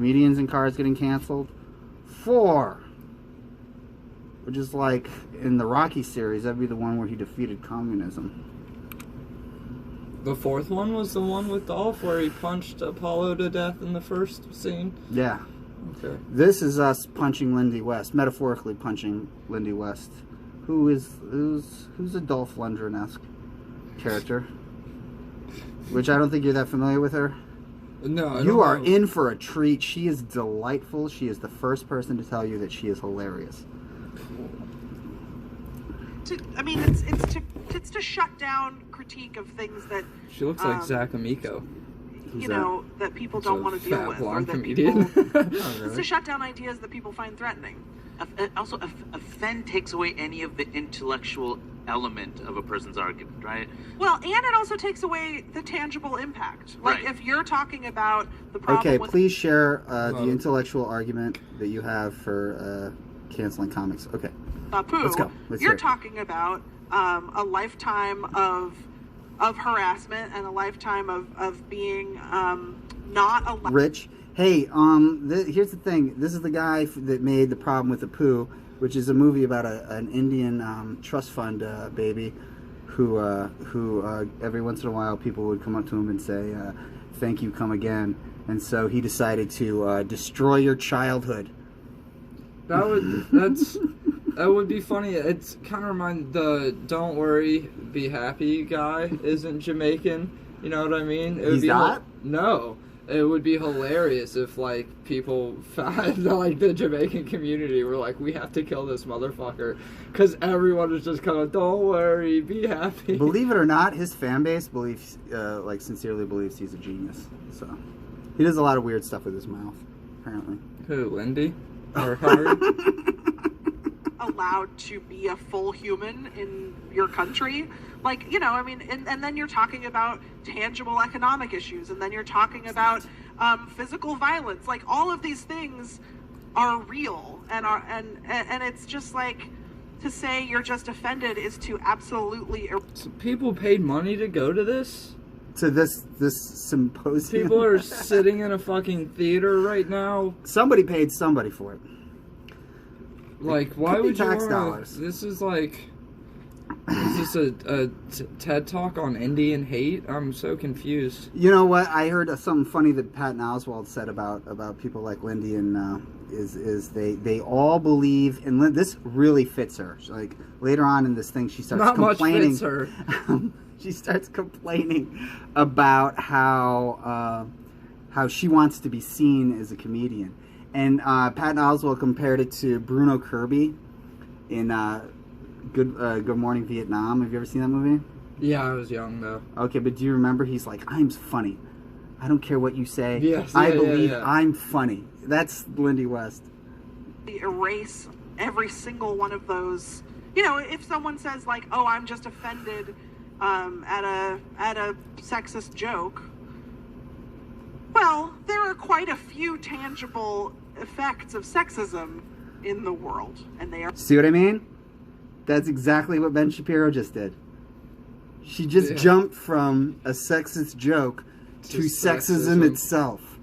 Comedians in cars getting canceled. 4, which is like in the Rocky series, that'd be the one where he defeated communism. The 4th one was the one with Dolph where he punched Apollo to death in the first scene? Yeah. Okay. This is us punching Lindy West, metaphorically punching Lindy West, who's a Dolph Lundgren-esque character, which I don't think you're that familiar with her. No, I don't You are know. in for a treat. She is delightful. She is the first person to tell you that she is hilarious. I mean, it's to shut down critique of things that She looks like Zach Amico. you know that people don't want to deal with, or blonde that comedian. people. It's to shut down ideas that people find threatening. Also, offend takes away any of the intellectual element of a person's argument, right? Well, and it also takes away the tangible impact. Like, Right. if you're talking about the problem Okay, with... please share the intellectual argument that you have for canceling comics. Okay. Pooh, Let's go. Let's you're hear it. talking about a lifetime of harassment and a lifetime of being not allowed. Rich. Hey, here's the thing. This is the guy that made The Problem with the Pooh, which is a movie about an Indian trust fund baby who every once in a while people would come up to him and say, "Thank you, come again." And so he decided to destroy your childhood. That would be funny. It's kind of remind the "Don't worry, be happy" guy isn't Jamaican. You know what I mean? It would He's be not? No. It would be hilarious if, like, people found, like, the Jamaican community were like, we have to kill this motherfucker. Because everyone is just kind of, don't worry, be happy. Believe it or not, his fan base believes, sincerely believes he's a genius. So he does a lot of weird stuff with his mouth, apparently. Who, Lindy? Or Harry? Allowed to be a full human in your country. Like, you know, I mean, and then you're talking about tangible economic issues, and then you're talking about physical violence. Like, all of these things are real, and it's just like, to say you're just offended is to absolutely... So people paid money to go to this? To this symposium? People are sitting in a fucking theater right now. Somebody paid somebody for it. Like, why would you tax wanna, dollars. This is like... Is this a TED Talk on Indian hate? I'm so confused. You know what? I heard something funny that Patton Oswalt said about people like Lindy, and is they all believe, and this really fits her. Like, later on in this thing, she starts complaining. Not much fits her. She starts complaining about how she wants to be seen as a comedian, and Patton Oswalt compared it to Bruno Kirby in Good Morning Vietnam. Have you ever seen that movie? Yeah, I was young though. Okay, but do you remember? He's like, I'm funny. I don't care what you say. Yes, I yeah, believe yeah. I'm funny. That's Lindy West. erase every single one of those. You know, if someone says like, "Oh, I'm just offended at a sexist joke," well, there are quite a few tangible effects of sexism in the world, and they are. See what I mean? That's exactly what Ben Shapiro just did. She just jumped from a sexist joke to sexism itself.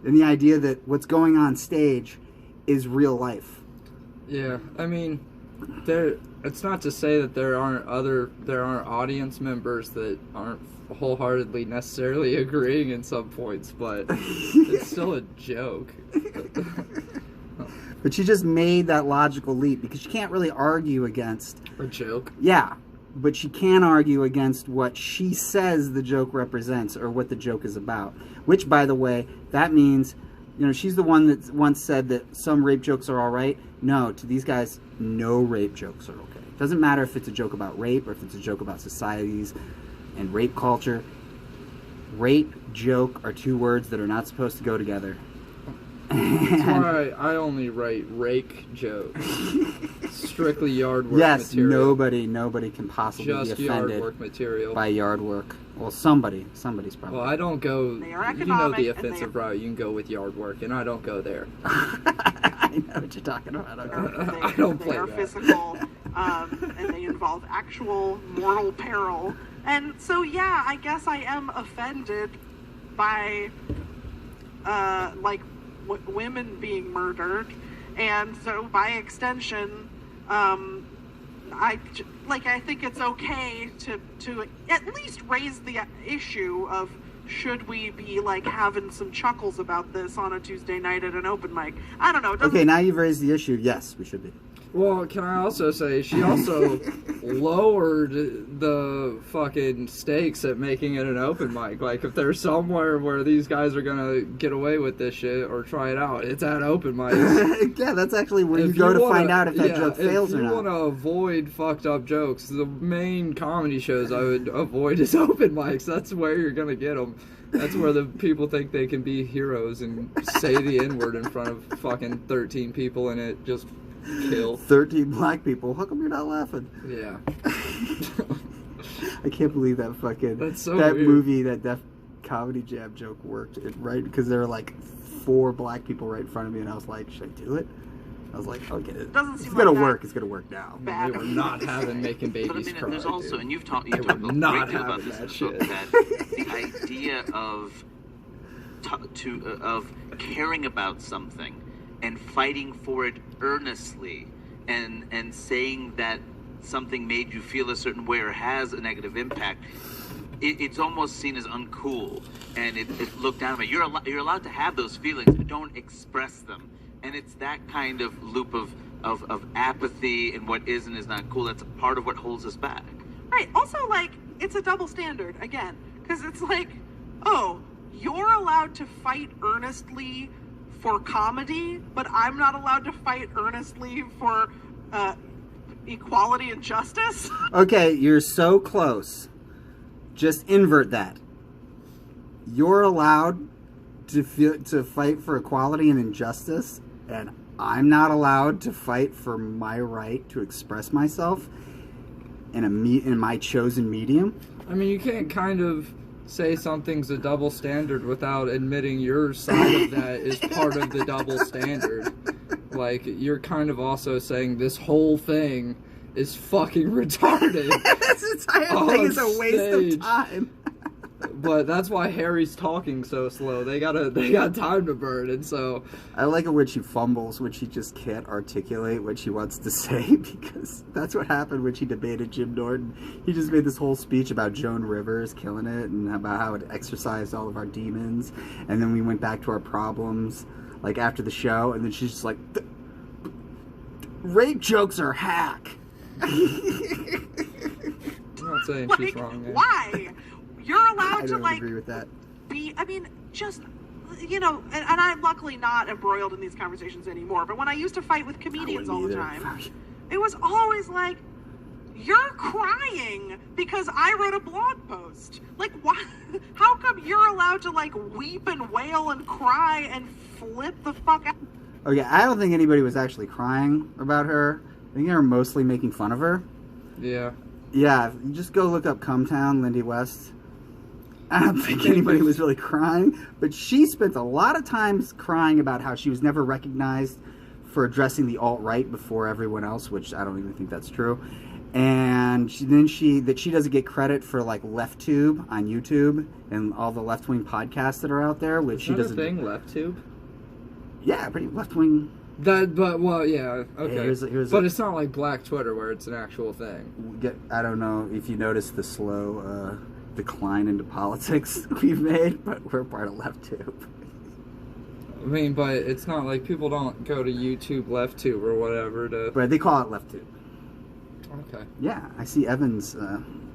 And the idea that what's going on stage is real life. Yeah, I mean, it's not to say that there aren't audience members that aren't wholeheartedly necessarily agreeing in some points, but it's still a joke. But she just made that logical leap because she can't really argue against A joke? Yeah, but she can argue against what she says the joke represents or what the joke is about. Which, by the way, that means, you know, she's the one that once said that some rape jokes are all right. No, to these guys, no rape jokes are okay. It doesn't matter if it's a joke about rape or if it's a joke about societies and rape culture. Rape, joke are two words that are not supposed to go together. That's why I only write rake jokes. Strictly yard work yes, material. nobody can possibly Just be offended yard work material. by yard work. Well, somebody's probably. Well, I don't go. They are You know the economic, and offensive route. You can go with yard work, and I don't go there. I know what you're talking about. Okay. I don't play They are that. physical, and they involve actual mortal peril. And so, yeah, I guess I am offended by, like, women being murdered, and so by extension, I think it's okay to at least raise the issue of, should we be like having some chuckles about this on a Tuesday night at an open mic? I don't know. Okay, now you've raised the issue. Yes, we should be. Well, can I also say, she also lowered the fucking stakes at making it an open mic. Like, if there's somewhere where these guys are gonna get away with this shit or try it out, it's at open mics. Yeah, that's actually where you go to find out if that joke fails or not. If you want to avoid fucked up jokes, the main comedy shows I would avoid is open mics. That's where you're gonna get them. That's where the people think they can be heroes and say the N-word in front of fucking 13 people and it just kill. 13 black people. How come you're not laughing? Yeah. I can't believe that fucking... That's so that weird. movie, that Def Comedy Jam joke worked, right? Because there were like 4 black people right in front of me and I was like, should I do it? I was like, I'll get it. Doesn't It's seem gonna like work. It's gonna work now. bad. They were not having making babies But I mean, cry, there's also, dude. and you talk They a were great not deal about having this in that the book, shit. that the idea of caring about something and fighting for it earnestly and saying that something made you feel a certain way or has a negative impact, it's almost seen as uncool, and it's looked down on. You're allowed to have those feelings, but don't express them. And it's that kind of loop of apathy and what is and is not cool. That's a part of what holds us back. Right. Also, like, it's a double standard, again. Because it's like, oh, you're allowed to fight earnestly for comedy, but I'm not allowed to fight earnestly for equality and justice? Okay, you're so close. Just invert that. You're allowed to fight for equality and injustice, and I'm not allowed to fight for my right to express myself in my chosen medium. I mean, you can't kind of say something's a double standard without admitting your side of that is part of the double standard. Like, you're kind of also saying this whole thing is fucking retarded. This entire thing is a waste of time. But that's why Harry's talking so slow. They got time to burn, and so I like it when she fumbles, when she just can't articulate what she wants to say, because that's what happened when she debated Jim Norton. He just made this whole speech about Joan Rivers killing it and about how it exorcised all of our demons, and then we went back to our problems, like after the show, and then she's just like, rape jokes are hack. I'm not saying Like, she's wrong. why? You're allowed I to, don't like, agree with that. just, you know, and I'm luckily not embroiled in these conversations anymore, but when I used to fight with comedians all the time, it was always like, you're crying because I wrote a blog post. Like, why? How come you're allowed to, like, weep and wail and cry and flip the fuck out? Okay, I don't think anybody was actually crying about her. I think they were mostly making fun of her. Yeah. Yeah, you just go look up Cumtown, Lindy West. I don't think anybody was really crying, but she spent a lot of times crying about how she was never recognized for addressing the alt-right before everyone else, which I don't even think that's true. And she doesn't get credit for, like, LeftTube on YouTube and all the left-wing podcasts that are out there, which she doesn't. Is that a thing, LeftTube? Yeah, pretty left-wing. Well, yeah, okay. Here's but it's not like Black Twitter where it's an actual thing. I don't know if you noticed the slow decline into politics we've made, but we're part of LeftTube. I mean, but it's not like people don't go to YouTube LeftTube or whatever to... But they call it LeftTube. Okay. Yeah, I see Evan's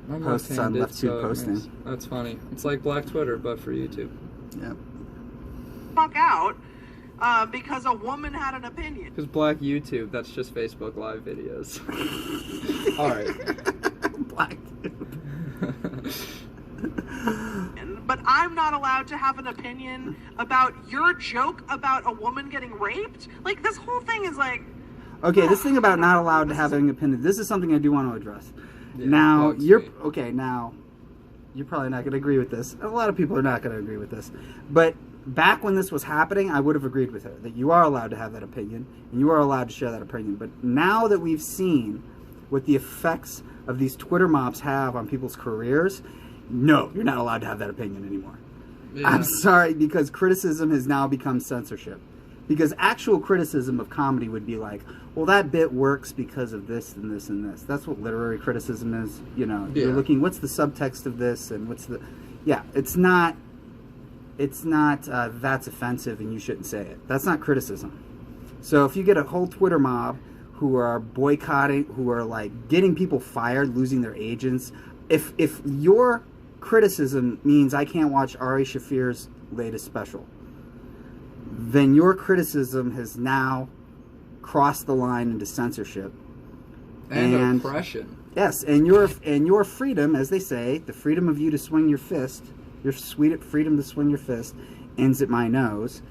posts on LeftTube posting. That's funny. It's like Black Twitter, but for YouTube. Yep. Fuck out because a woman had an opinion. Because Black YouTube, that's just Facebook Live videos. Alright. Black. But I'm not allowed to have an opinion about your joke about a woman getting raped? Like, this whole thing is like... Okay, this thing about not allowed to have an opinion, this is something I do want to address. Yeah, now, you're sweet. You're probably not going to agree with this. A lot of people are not going to agree with this. But back when this was happening, I would have agreed with her, that you are allowed to have that opinion, and you are allowed to share that opinion. But now that we've seen what the effects of these Twitter mobs have on people's careers, no, you're not allowed to have that opinion anymore. Yeah. I'm sorry, because criticism has now become censorship. Because actual criticism of comedy would be like, well, that bit works because of this and this and this. That's what literary criticism is. You know, you're looking, what's the subtext of this and what's the... Yeah, it's not that's offensive and you shouldn't say it. That's not criticism. So if you get a whole Twitter mob who are boycotting, who are like getting people fired, losing their agents, if your criticism means I can't watch Ari Shaffir's latest special, then your criticism has now crossed the line into censorship and oppression. Yes, and your freedom, as they say, the freedom of you to swing your fist, your sweet freedom to swing your fist, ends at my nose.